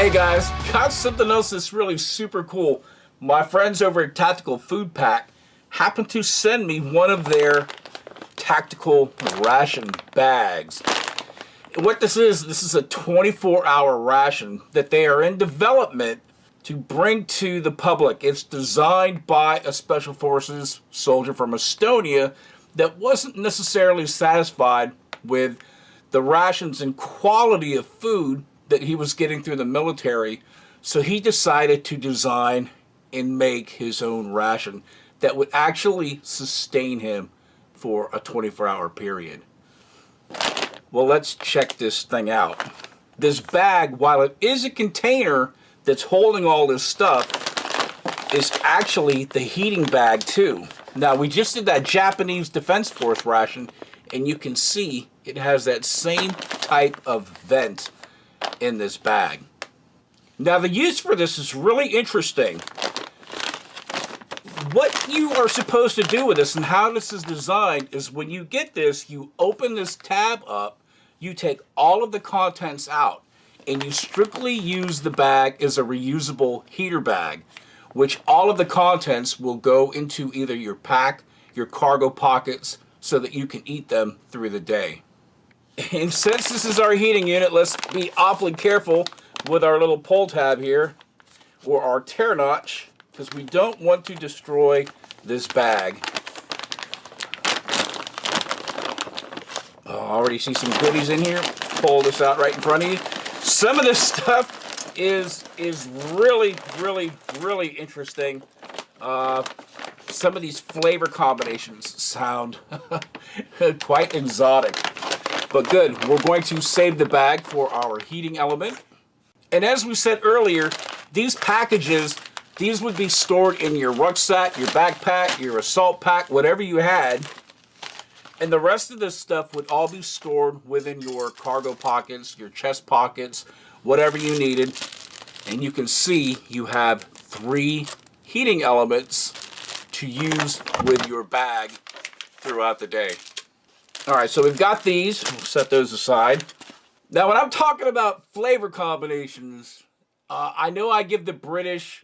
Hey guys, got something else that's really super cool. My friends over at Tactical Food Pack happened to send me one of their tactical ration bags. What this is a 24-hour ration that they are in development to bring to the public. It's designed by a Special Forces soldier from Estonia that wasn't necessarily satisfied with the rations and quality of food that he was getting through the military, so he decided to design and make his own ration that would actually sustain him for a 24-hour period. Well, let's check this thing out. This bag, while it is a container that's holding all this stuff, is actually the heating bag too. Now, we just did that Japanese Defense Force ration, and you can see it has that same type of vent in this bag. Now, the use for this is really interesting. What you are supposed to do with this and how this is designed is when you get this, you open this tab up, you take all of the contents out, and you strictly use the bag as a reusable heater bag, which all of the contents will go into either your pack, your cargo pockets, so that you can eat them through the day. And since this is our heating unit, let's be awfully careful with our little pull tab here, or our tear notch, because we don't want to destroy this bag. Oh, I already see some goodies in here. Pull this out right in front of you. Some of this stuff is really, really, really interesting. Some of these flavor combinations sound quite exotic. But good, we're going to save the bag for our heating element. And as we said earlier, these packages, these would be stored in your rucksack, your backpack, your assault pack, whatever you had. And the rest of this stuff would all be stored within your cargo pockets, your chest pockets, whatever you needed. And you can see you have 3 heating elements to use with your bag throughout the day. All right, so we've got these. We'll set those aside. Now, when I'm talking about flavor combinations, I know I give the British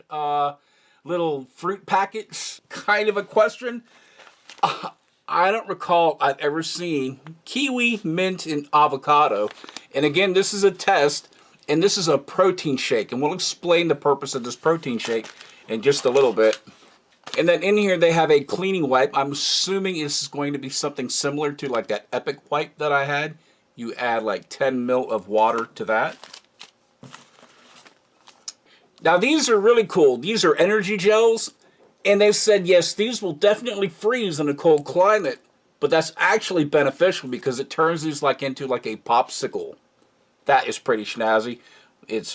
little fruit packets kind of a question. I don't recall I've ever seen kiwi, mint, and avocado. And again, this is a test, and this is a protein shake. And we'll explain the purpose of this protein shake in just a little bit. And then in here they have a cleaning wipe. I'm assuming this is going to be something similar to like that Epic wipe that I had. You add like 10 ml of water to that. Now these are really cool. These are energy gels. And they said, yes, these will definitely freeze in a cold climate. But that's actually beneficial because it turns these like into like a popsicle. That is pretty snazzy.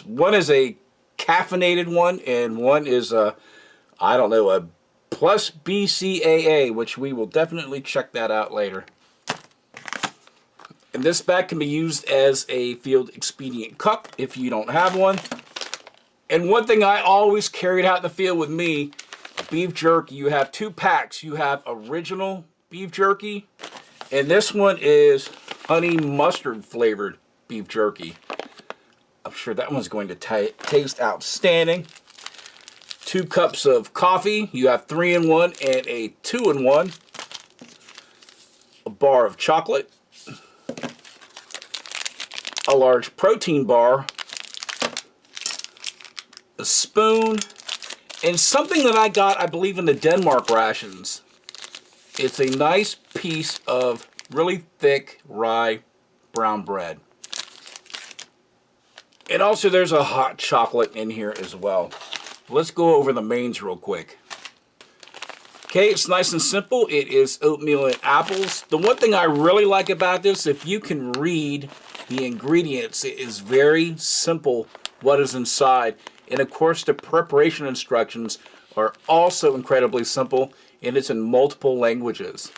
One is a caffeinated one and one is a, I don't know, a plus BCAA, which we will definitely check that out later. And this bag can be used as a field expedient cup if you don't have one. And one thing I always carried out in the field with me, beef jerky. You have 2 packs. You have original beef jerky, and this one is honey mustard flavored beef jerky. I'm sure that one's going to taste outstanding. 2 cups of coffee. You have 3-in-1 and a 2-in-1. A bar of chocolate. A large protein bar. A spoon. And something that I got, I believe, in the Denmark rations. It's a nice piece of really thick rye brown bread. And also there's a hot chocolate in here as well. Let's go over the mains real quick. Okay, it's nice and simple. It is oatmeal and apples. The one thing I really like about this, if you can read the ingredients, it is very simple what is inside. And of course, the preparation instructions are also incredibly simple, and it's in multiple languages.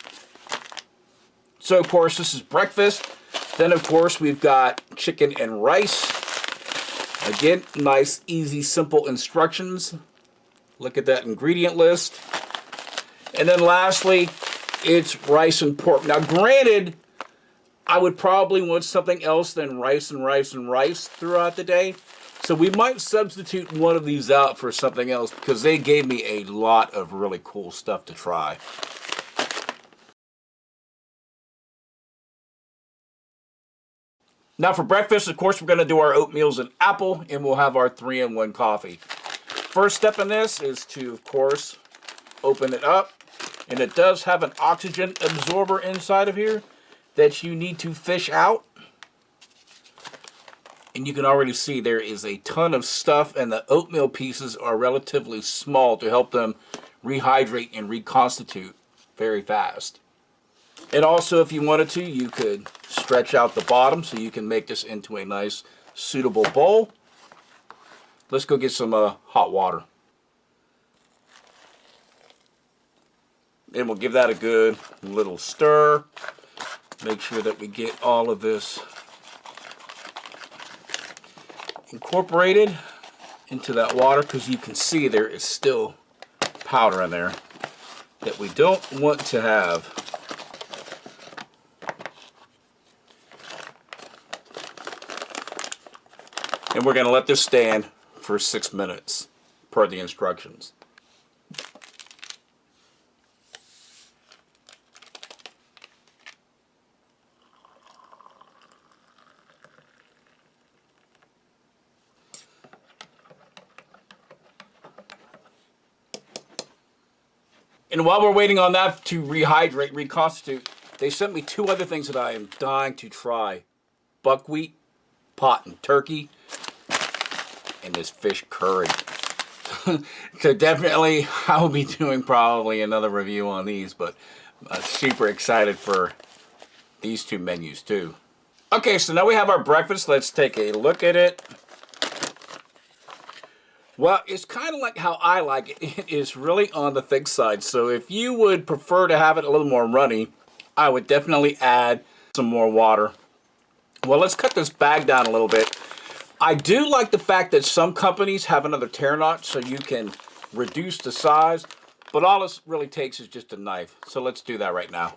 So of course, this is breakfast. Then of course, we've got chicken and rice. Again, nice, easy, simple instructions. Look at that ingredient list. And then lastly, it's rice and pork. Now granted, I would probably want something else than rice and rice and rice throughout the day. So we might substitute one of these out for something else because they gave me a lot of really cool stuff to try. Now for breakfast, of course, we're going to do our oatmeals and apple, and we'll have our 3-in-1 coffee. First step in this is to, of course, open it up. And it does have an oxygen absorber inside of here that you need to fish out. And you can already see there is a ton of stuff, and the oatmeal pieces are relatively small to help them rehydrate and reconstitute very fast. And also, if you wanted to, you could stretch out the bottom so you can make this into a nice, suitable bowl. Let's go get some hot water. And we'll give that a good little stir. Make sure that we get all of this incorporated into that water, because you can see there is still powder in there that we don't want to have. And we're going to let this stand for 6 minutes per the instructions. And while we're waiting on that to rehydrate, reconstitute, they sent me 2 other things that I am dying to try. Buckwheat, pot and turkey, and this fish curry. So definitely, I will be doing probably another review on these, but I'm super excited for these 2 menus too. Okay, so now we have our breakfast. Let's take a look at it. Well, it's kind of like how I like it. It is really on the thick side. So if you would prefer to have it a little more runny, I would definitely add some more water. Well, let's cut this bag down a little bit. I do like the fact that some companies have another tear notch so you can reduce the size, but all this really takes is just a knife. So let's do that right now.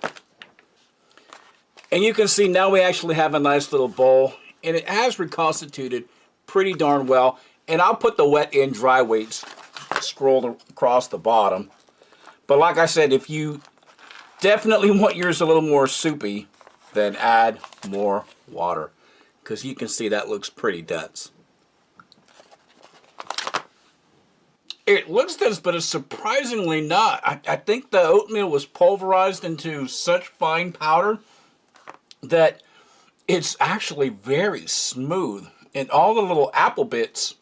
And you can see now we actually have a nice little bowl, and it has reconstituted pretty darn well. And I'll put the wet and dry weights scrolled across the bottom. But like I said, if you definitely want yours a little more soupy, then add more water, because you can see that looks pretty dense. It looks dense, but it's surprisingly not. I think the oatmeal was pulverized into such fine powder that it's actually very smooth. And all the little apple bits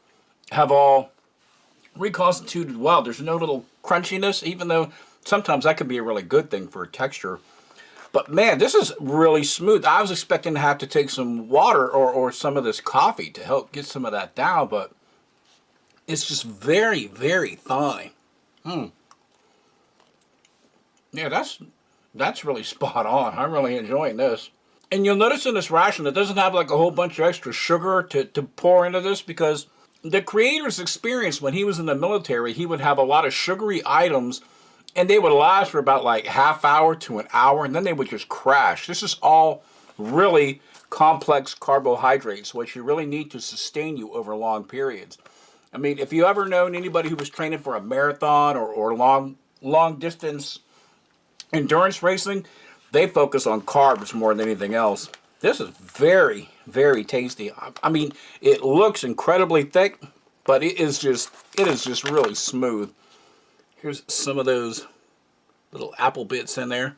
have all reconstituted well. There's no little crunchiness, even though sometimes that can be a really good thing for texture. But man, this is really smooth. I was expecting to have to take some water or some of this coffee to help get some of that down, but it's just very, very fine. Yeah, that's really spot on. I'm really enjoying this. And you'll notice in this ration, it doesn't have like a whole bunch of extra sugar to pour into this, because the creator's experience when he was in the military, he would have a lot of sugary items, and they would last for about like half hour to an hour, and then they would just crash. This is all really complex carbohydrates, which you really need to sustain you over long periods. I mean, if you ever known anybody who was training for a marathon or long distance endurance racing, they focus on carbs more than anything else. This is very, very tasty. I mean, it looks incredibly thick, but it is just really smooth. Here's some of those little apple bits in there.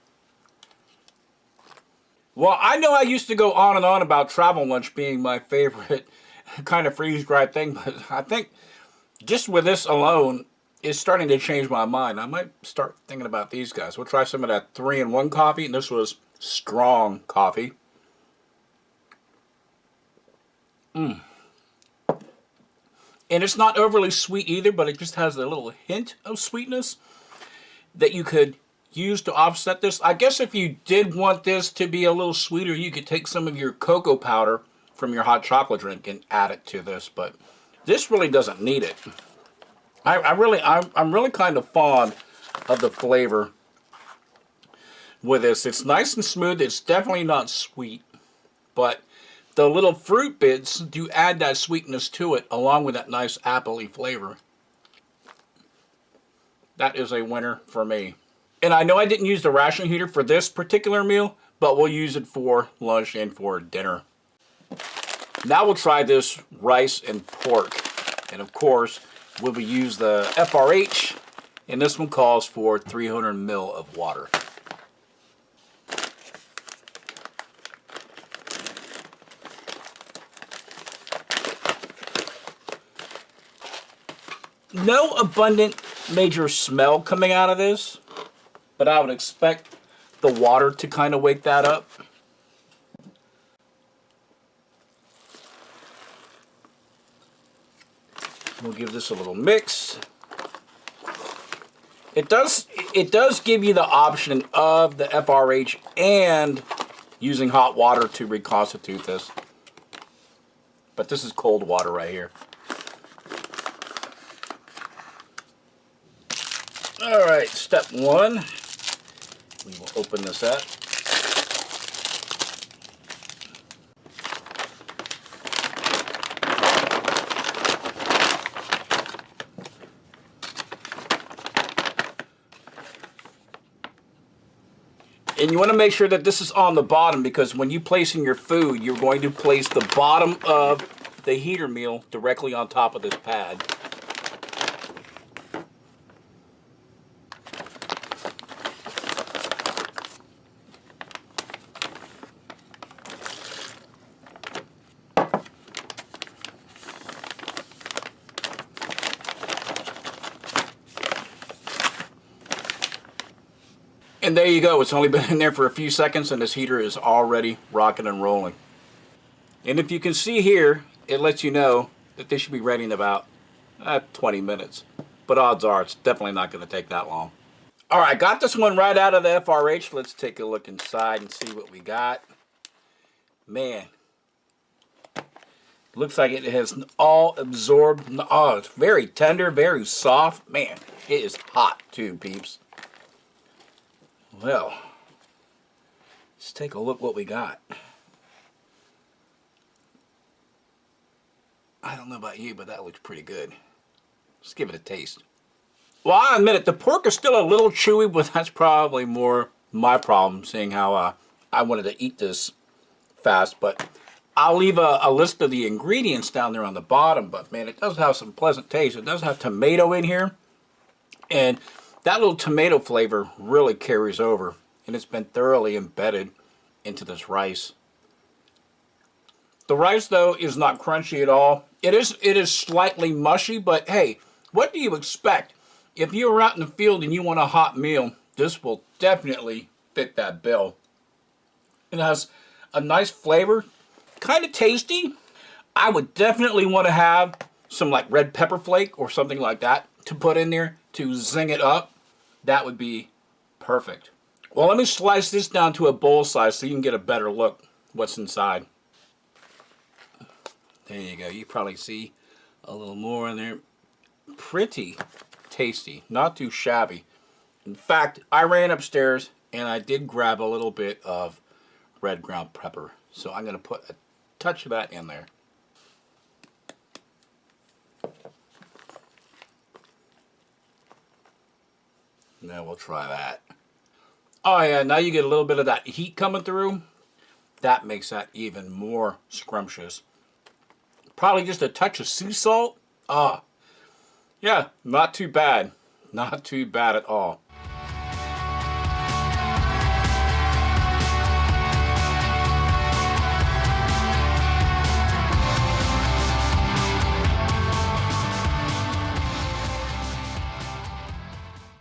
Well, I know I used to go on and on about travel lunch being my favorite kind of freeze-dried thing, but I think just with this alone, it's starting to change my mind. I might start thinking about these guys. We'll try some of that 3-in-1 coffee, and this was strong coffee. And it's not overly sweet either, but it just has a little hint of sweetness that you could use to offset this. I guess if you did want this to be a little sweeter, you could take some of your cocoa powder from your hot chocolate drink and add it to this, but this really doesn't need it. I'm really kind of fond of the flavor with this. It's nice and smooth. It's definitely not sweet, but the little fruit bits do add that sweetness to it, along with that nice appley flavor. That is a winner for me. And I know I didn't use the ration heater for this particular meal, but we'll use it for lunch and for dinner. Now we'll try this rice and pork. And of course, we'll use the FRH, and this one calls for 300 ml of water. No abundant major smell coming out of this, but I would expect the water to kind of wake that up. We'll give this a little mix. It does give you the option of the FRH and using hot water to reconstitute this. But this is cold water right here. Alright, step one. We will open this up. And you want to make sure that this is on the bottom, because when you place in your food, you're going to place the bottom of the heater meal directly on top of this pad. And there you go. It's only been in there for a few seconds and this heater is already rocking and rolling. And if you can see here, it lets you know that this should be ready in about 20 minutes. But odds are it's definitely not going to take that long. Alright, got this one right out of the FRH. Let's take a look inside and see what we got. Man. Looks like it has all absorbed. Oh, it's very tender, very soft. Man, it is hot too, peeps. Well, let's take a look what we got. I don't know about you, but that looks pretty good. Let's give it a taste. Well, I admit it, the pork is still a little chewy, but that's probably more my problem, seeing how I wanted to eat this fast. But I'll leave a list of the ingredients down there on the bottom. But man, it does have some pleasant taste. It does have tomato in here. And that little tomato flavor really carries over, and it's been thoroughly embedded into this rice. The rice, though, is not crunchy at all. It is slightly mushy, but hey, what do you expect? If you're out in the field and you want a hot meal, this will definitely fit that bill. It has a nice flavor, kind of tasty. I would definitely want to have some like red pepper flake or something like that to put in there to zing it up. That would be perfect. Well, let me slice this down to a bowl size so you can get a better look what's inside. There you go. You probably see a little more in there. Pretty tasty. Not too shabby. In fact, I ran upstairs and I did grab a little bit of red ground pepper. So I'm going to put a touch of that in there. Now we'll try that. Oh yeah, now you get a little bit of that heat coming through. That makes that even more scrumptious. Probably just a touch of sea salt. Ah, yeah, not too bad. Not too bad at all.